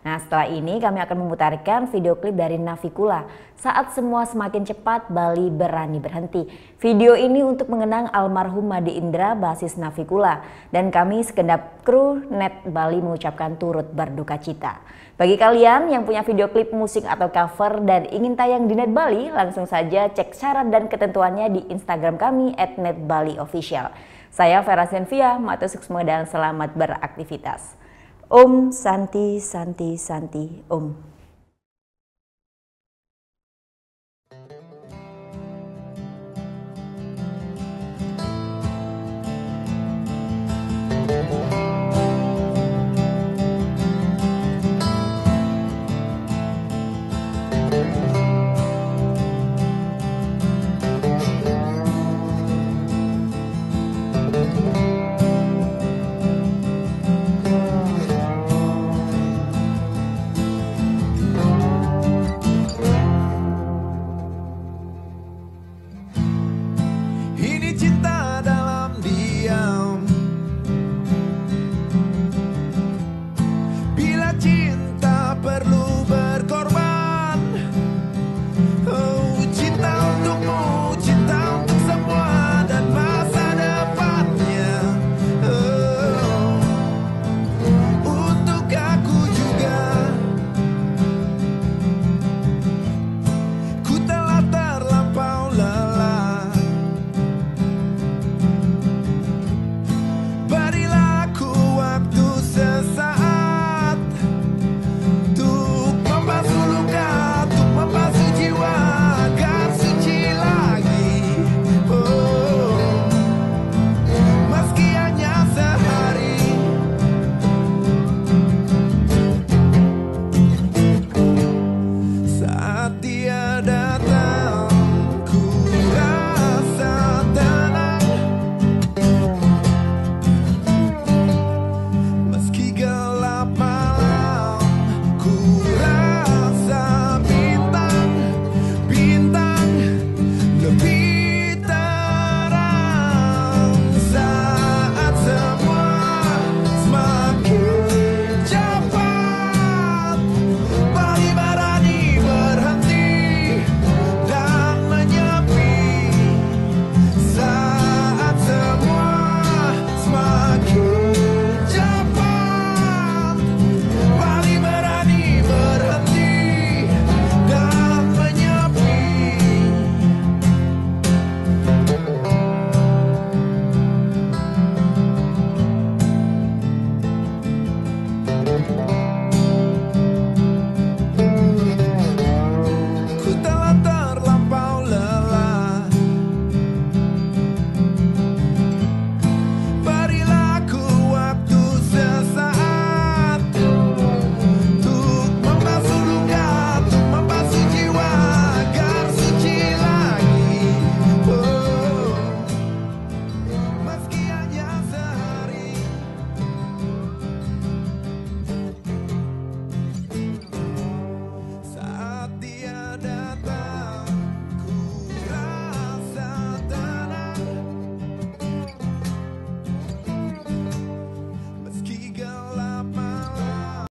Nah, setelah ini kami akan memutarkan video klip dari Navikula, Saat Semua Semakin Cepat Bali Berani Berhenti. Video ini untuk mengenang almarhum Made Indra, basis Navikula, dan kami segenap kru Net Bali mengucapkan turut berduka cita. Bagi kalian yang punya video klip musik atau cover dan ingin tayang di Net Bali, langsung saja cek syarat dan ketentuannya di Instagram kami @netbaliofficial. Saya Vera Senvia, matur sukma dan selamat beraktivitas. Om Santi Santi Santi Om.